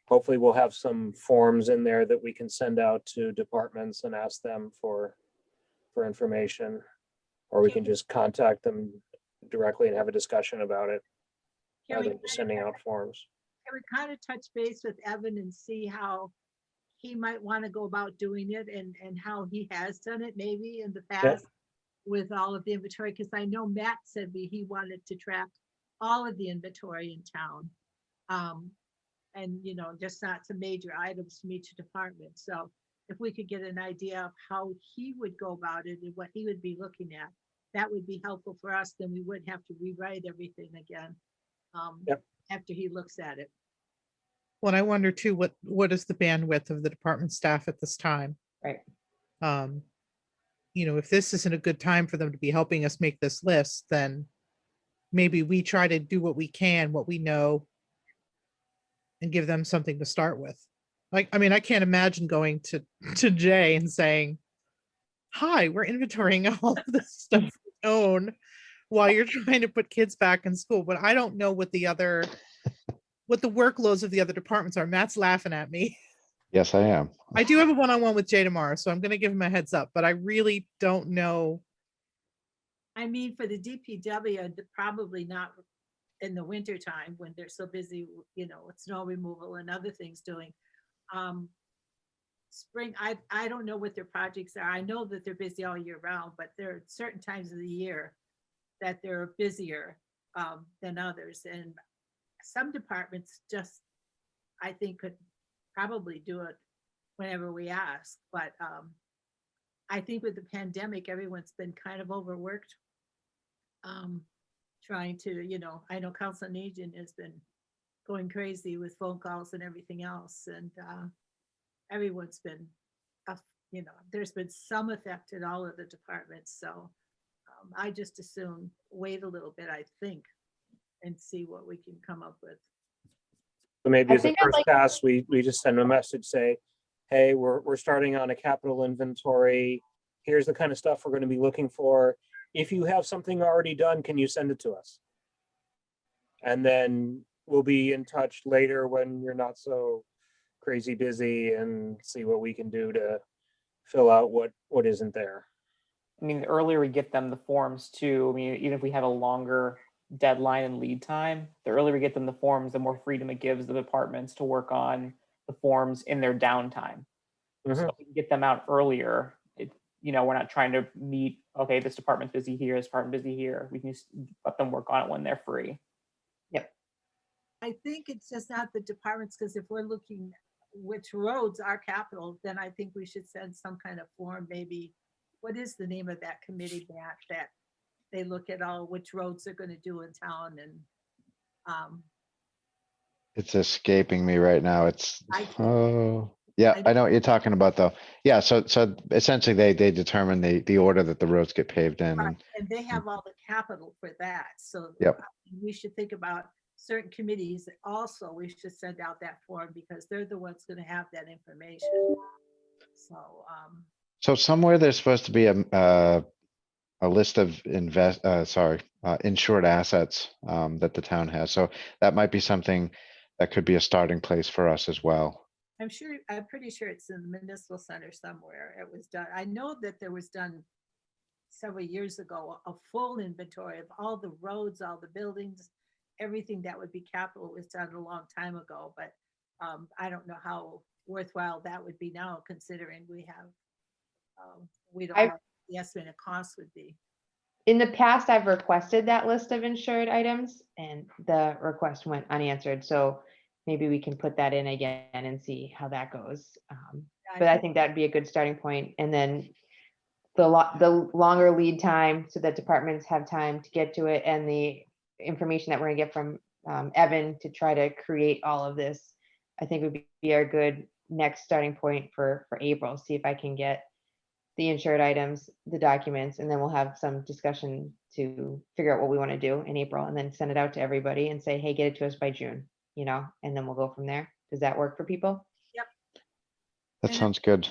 hopefully we'll have some forms in there that we can send out to departments and ask them for information. Or we can just contact them directly and have a discussion about it, Can rather we than just sending out forms. kind of touch base with Evan and see how he might want to go about doing it and how he has done it maybe in the past with all of the inventory? Because I know Matt said he wanted to track all of the inventory in town. And, you know, just not some major items from each department. So if we could get an idea of how he would go about it and what he would be looking at, that would be helpful for us. Then we wouldn't have to rewrite everything again after he looks at it. Well, I wonder too, what is the bandwidth of the department staff at this time? Right. You know, if this isn't a good time for them to be helping us make this list, then maybe we try to do what we can, what we know, and give them something to start with. Like, I mean, I can't imagine going to Jay and saying, hi, we're inventorying all of this stuff we own while you're trying to put kids back in school. But I don't know what the workloads of the other departments are. Matt's laughing at me. Yes, I am. I do have a one-on-one with Jay tomorrow, so I'm going to give him a heads up, but I really don't know. I mean, for the DPW, probably not in the winter time when they're so busy, you know, with snow removal and other things doing. Spring, I don't know what their projects are. I know that they're busy all year round, but there are certain times of the year that they're busier than others. And some departments just, I think, could probably do it whenever we ask. But I think with the pandemic, everyone's been kind of overworked. Trying to, you know, I know Council on Aging has been going crazy with phone calls and everything else. And everyone's been, you know, there's been some effect in all of the departments. So I just assume wait a little bit, I think, and see what we can come up with. So maybe I as a think I'd first like- pass, we just send a message, say, hey, we're starting on a capital inventory. Here's the kind of stuff we're going to be looking for. If you have something already done, can you send it to us? And then we'll be in touch later when you're not so crazy busy and see what we can do to fill out what isn't there. I mean, the earlier we get them the forms too, I mean, even if we have a longer deadline and lead time, the earlier we get them the forms, the more freedom it gives the departments to work on the forms in their downtime. So Mhm. if we can get them out earlier, you know, we're not trying to meet, okay, this department's busy here, this department busy here. We can just let them work on it when they're free. I think it's just not the departments, because if we're looking which roads are capital, then I think we should send some kind of form, maybe. What is the name of that committee, Matt, that they look at all which roads they're going to do in town? And It's escaping me right now. It's, I can't- oh, yeah, I know what you're talking about though. Yeah, so essentially they determine the order that the roads get paved in. right, and they have all the capital for that. So Yep. we should think about certain committees also. We should send out that form because they're the ones going to have that information. So So somewhere there's supposed to be a list of insured assets that the town has. So that might be something that could be a starting place for us as well. I'm pretty sure it's in the municipal center somewhere. It was done. I know that there was done several years ago, a full inventory of all the roads, all the buildings, everything that would be capital was done a long time ago. But I don't know how worthwhile that would be now, considering we don't know what the estimated cost would be. In the past, I've requested that list of insured items and the request went unanswered. So maybe we can put that in again and see how that goes. But I think that'd be a good starting point. And then the longer lead time so that departments have time to get to it, and the information that we're gonna get from Evan to try to create all of this, I think would be our good next starting point for April. See if I can get the insured items, the documents, and then we'll have some discussion to figure out what we want to do in April and then send it out to everybody and say, hey, get it to us by June, and then we'll go from there. Does that work for people? That And- sounds good.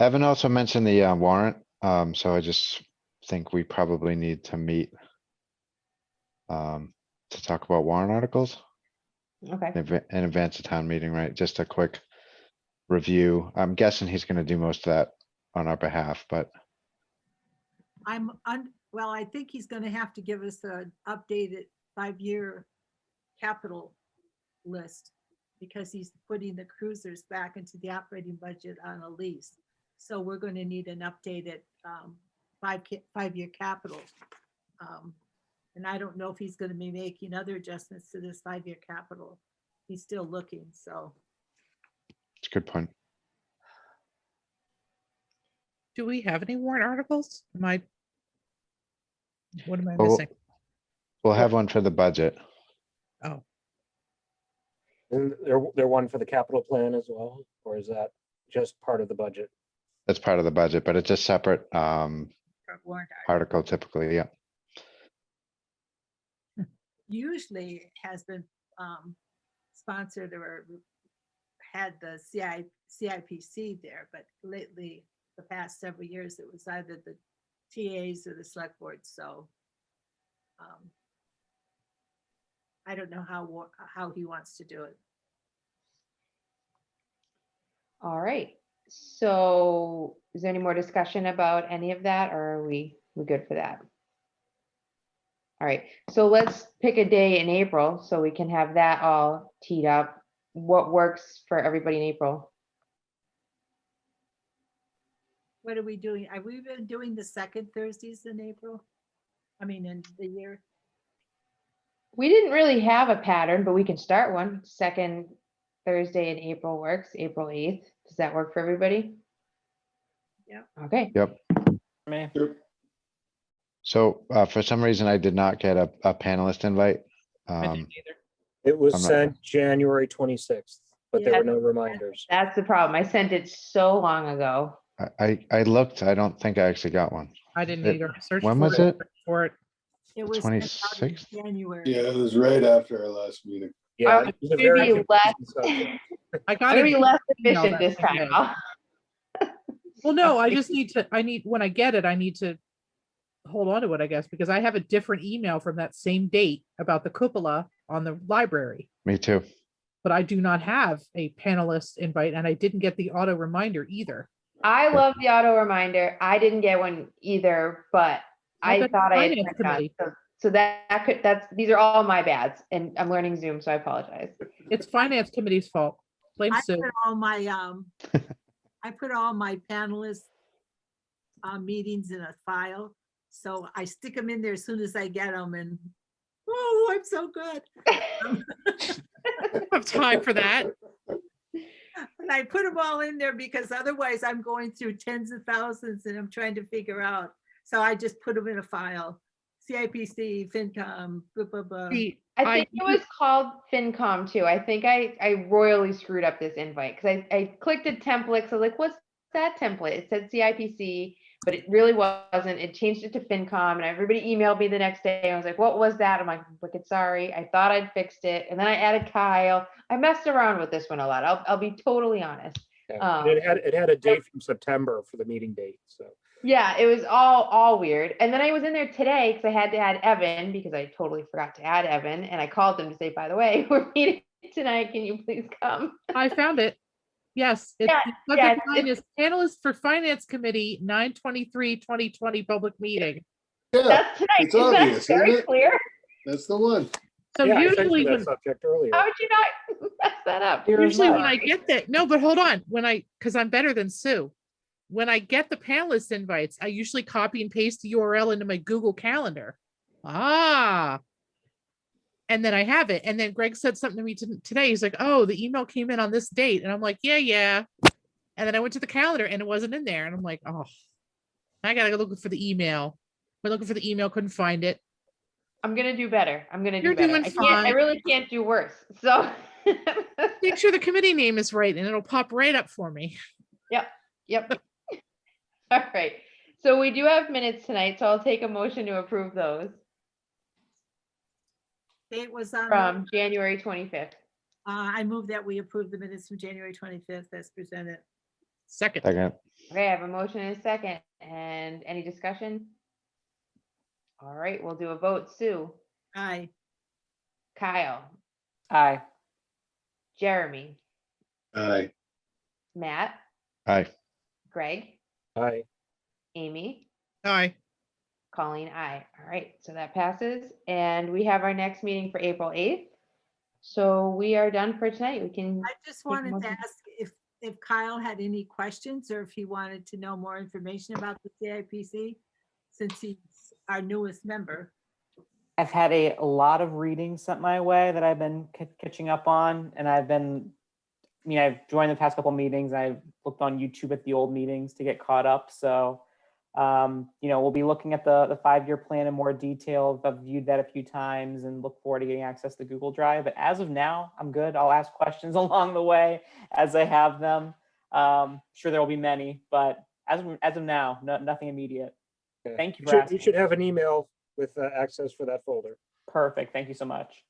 Evan also mentioned the warrant, so I just think we probably need to meet to talk about warrant articles Okay. in advance of town meeting, right? Just a quick review. I'm guessing he's gonna do most of that on our behalf, but Well, I think he's gonna have to give us an updated 5-year capital list because he's putting the cruisers back into the operating budget on a lease. So we're gonna need an updated 5-year capital. And I don't know if he's gonna be making other adjustments to this 5-year capital. He's still looking, so. it's a good point. Do we have any warrant articles? What am I Well, missing? We'll have one for the budget. Oh, And they're one for the capital plan as well, or is that just part of the budget? That's part of the budget, but it's a separate warrant article typically, yeah. usually it has been sponsored or had the CIPC there, but lately, the past several years, it was either the TAs or the select board, so I don't know how he wants to do it. All right. So is there any more discussion about any of that or are we good for that? All right, so let's pick a day in April so we can have that all teed up. What works for everybody in April? What are we doing? Have we been doing the second Thursdays in April? I mean, in the year? We didn't really have a pattern, but we can start one. Second Thursday in April works, April 8th. Does that work for everybody? Yeah. Okay. Yep. Me. So for some reason, I did not get a panelist invite. I didn't either. It was I'm not- sent January 26th, but there Yeah. were no reminders. That's the problem. I sent it so long ago. I looked, I don't think I actually got one. I didn't It- either. I searched when for was it, it? searched for it. It was sent out in 26th? January. Yeah, it was right after our last meeting. Yeah. I'm it was a gonna very be less- confusing subject. I I'm got gonna it. be less email efficient that this same time. day. Al. Well, no, when I get it, I need to hold on to it, I guess, because I have a different email from that same date about the cupola on the library, Me too. but I do not have a panelist invite and I didn't get the auto reminder either. I love the auto reminder. I didn't get one either, but I I bet thought I had finance turned it on. committee. So these are all my bads and I'm learning Zoom, so I apologize. It's finance committee's fault. Blame I Sue. put all my I put all my panelists meetings in a file, so I stick them in there as soon as I get them, and oh, I'm so good. I have time for that. And I put them all in there because otherwise I'm going through tens of thousands and I'm trying to figure out. So I just put them in a file. CIPC, FinCom, blah, blah, blah. See, I think it was called FinCom too. I think I royally screwed up this invite because I clicked a template. So like, what's that template? It said CIPC, but it really wasn't. It changed it to FinCom and everybody emailed me the next day. I was like, what was that? I'm like, wicked sorry. I thought I'd fixed it. And then I added Kyle. I messed around with this one a lot. I'll be totally honest. Yeah, and it had a date from September for the meeting date, so. Yeah, it was all weird. And then I was in there today because I had to add Evan because I totally forgot to add Evan. And I called them to say, by the way, we're meeting tonight. Can you please come? I found it. Yes, it's Yeah, the yeah, subject line is panelist for finance committee, 9/23/2020 public meeting. Yeah, That's tonight. it's Is that obvious, isn't very it? clear? that's the one. So Yeah, I sent you usually that when subject earlier. How would you not mess that up? usually when Sorry. I get that, no, but hold on, because I'm better than Sue. When I get the panelist invites, I usually copy and paste the URL into my Google Calendar. Ah. And then I have it. And then Greg said something to me today. He's like, oh, the email came in on this date. And I'm like, yeah. And then I went to the calendar and it wasn't in there. And I'm like, oh, I gotta go looking for the email. Went looking for the email, couldn't find it. I'm gonna do better. I'm gonna do You're better. doing I can't. I fine. really can't do worse. So. Make sure the committee name is right and it'll pop right up for me. Yep. All right. So we do have minutes tonight, so I'll take a motion to approve those Date was on, from January 25th. I move that we approve the minutes from January 25th as presented. Second. Second, Okay, I have a motion and a second. And any discussion? All right, we'll do a vote. Sue, Aye. Kyle, Aye. Jeremy, Aye. Matt, aye. Greg, Aye. Amy, Aye. Colleen, aye. All right, so that passes. And we have our next meeting for April 8th. So we are done for tonight. We can, I just a wanted to motion. ask if Kyle had any questions or if he wanted to know more information about the CIPC, since he's our newest member. I've had a lot of reading sent my way that I've been catching up on, and I've joined the past couple meetings. I've looked on YouTube at the old meetings to get caught up. So, we'll be looking at the 5-year plan in more detail. I've viewed that a few times and look forward to getting access to Google Drive. But as of now, I'm good. I'll ask questions along the way as I have them. Sure, there will be many, but as of now, nothing immediate. Yeah. Thank you You for should, asking. you should have an email with access for that folder. Perfect. Thank you so much.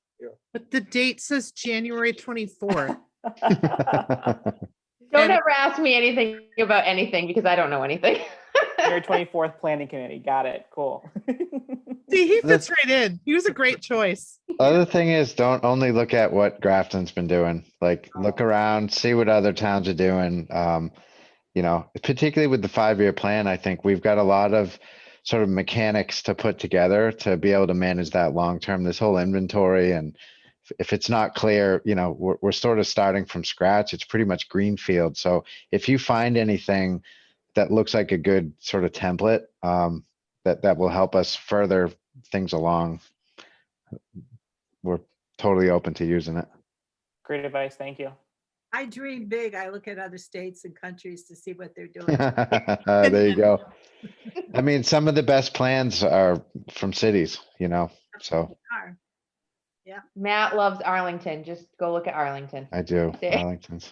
But the date says January 24th. Don't And- ever ask me anything about anything because I don't know anything. January 24th Planning Committee. Got it. Cool. See, he The- fits right in. He was a great choice. Other thing is, don't only look at what Grafton's been doing, like look around, see what other towns are doing. Particularly with the 5-year plan, I think we've got a lot of sort of mechanics to put together to be able to manage that long term, this whole inventory. And if it's not clear, we're sort of starting from scratch. It's pretty much greenfield. So if you find anything that looks like a good sort of template, that will help us further things along, we're totally open to using it. Great advice. Thank you. I dream big. I look at other states and countries to see what they're doing. There you go. I mean, some of the best plans are from cities, so Are. Matt loves Arlington. Just go look at Arlington. I do. Yeah. Arlington's.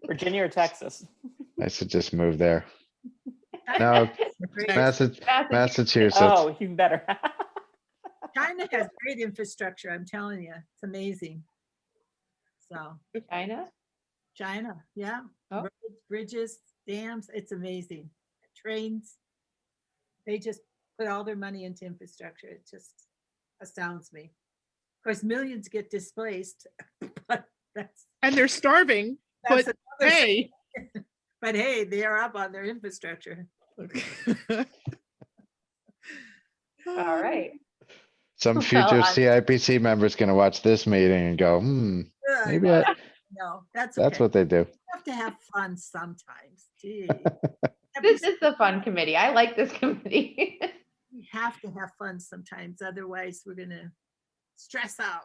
Virginia or Texas? I should just move there. No, Great. Massachusetts. Oh, even better. China has great infrastructure, I'm telling you. It's amazing. So, China? China, yeah. Oh. Roads, bridges, dams, it's amazing. Trains. They just put all their money into infrastructure. It just astounds me. Of course, millions get displaced, but And they're starving, that's but another hey. but hey, they are up on their infrastructure. All right. Some Well, future I'm- CIPC member's gonna watch this meeting and go, maybe No, that's that's okay. what they do. You have to have fun sometimes. Gee. This is the fun committee. I like this committee. We have to have fun sometimes, otherwise we're gonna stress out.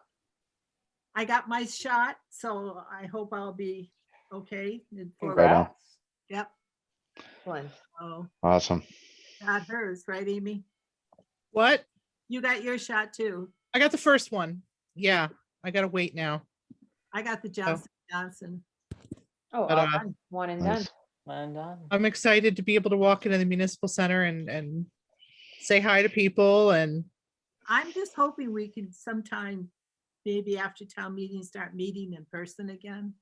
I got my shot, so I hope I'll be okay. in 4 Right on. weeks. Yep. Excellent. Oh, Awesome. got hers, right, Amy? What? You got your shot too. I got the first one. Yeah, I gotta wait now. I got the Johnson. Oh, But, all done. One and done. Nice. And done. I'm excited to be able to walk into the municipal center and say hi to people and I'm just hoping we can sometime, maybe after town meeting, start meeting in person again.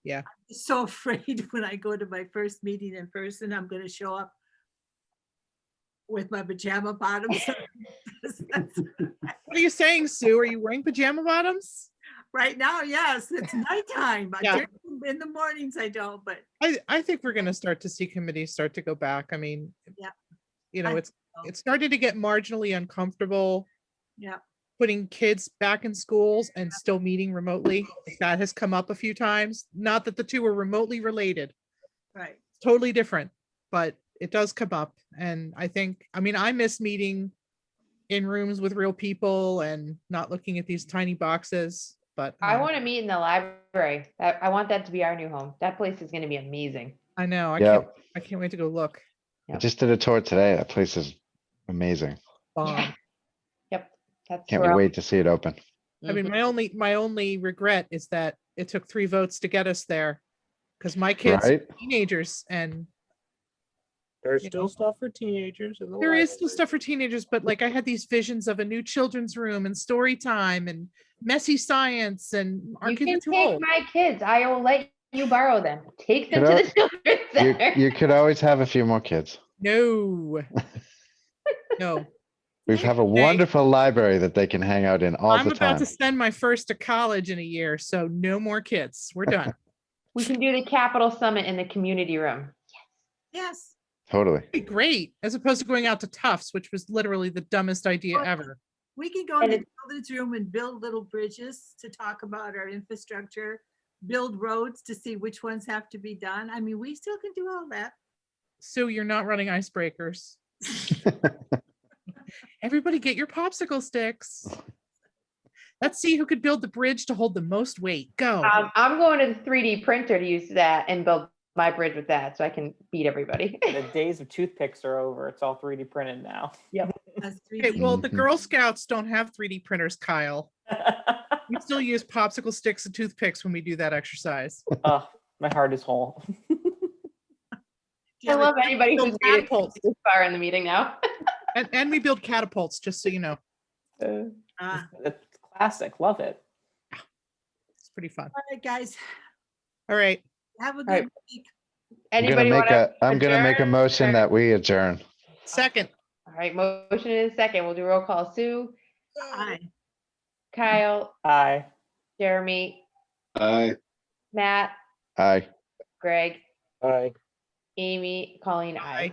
Yeah. I'm just so afraid when I go to my first meeting in person, I'm gonna show up with my pajama bottoms. what are you saying, Sue? Are you wearing pajama bottoms? Right now, yes, it's nighttime. but Yeah. In the mornings, I don't, but I think we're gonna start to see committees start to go back. I mean, Yeah. You know, I it's so. it started to get marginally uncomfortable yeah, putting kids back in schools and still meeting remotely. That has come up a few times. Not that the two are remotely related, right. totally different, but it does come up. And I mean, I miss meeting in rooms with real people and not looking at these tiny boxes, but I want to meet in the library. I want that to be our new home. That place is going to be amazing. I know, Yeah, I can't wait to go look. I just did a tour today. That place is amazing. Bomb. Yep. That's Can't where I'll- wait to see it open. I mean, my only regret is that it took 3 votes to get us there. Because my kids are Right? teenagers and There's You still know. stuff for teenagers in the There is still library. stuff for teenagers, but like I had these visions of a new children's room and story time and messy science, and our You kids can are too take old. my kids. I will let you borrow them. Take them Could to the children's You, center. you could always have a few more kids. No. No. We have a Okay. wonderful library that they can hang out in all I'm the about time. to send my first to college in a year, so no more kids. We're done. We can do the Capitol Summit in the community room. Yes. Totally. Be great, as opposed to going out to Tufts, which was literally the dumbest idea Well, ever. We can go in And the children's room and build little bridges to talk about our infrastructure, build roads to see which ones have to be done. I mean, we still can do all that. So you're not running icebreakers. Everybody get your popsicle sticks. Let's see who could build the bridge to hold the most weight. Go. I'm going to the 3D printer to use that and build my bridge with that so I can beat everybody. The days of toothpicks are over. It's all 3D printed now. As Okay, 3D. well, the Mhm. Girl Scouts don't have 3D printers, Kyle. We still use popsicle sticks and toothpicks when we do that exercise. Oh, my heart is whole. I love anybody build who's made it catapults. this far in the meeting now. And we build catapults, just so you know. Ah, It's classic. Love it. It's pretty fun. all right, guys, All right. have a right. good week. Anybody want to? I'm gonna make a motion that we adjourn. Second. All right, motion in a second. We'll do roll call. Sue, Aye. Kyle, Hi. Jeremy, Aye. Matt, Aye. Greg, Aye. Amy, Colleen, I. Aye.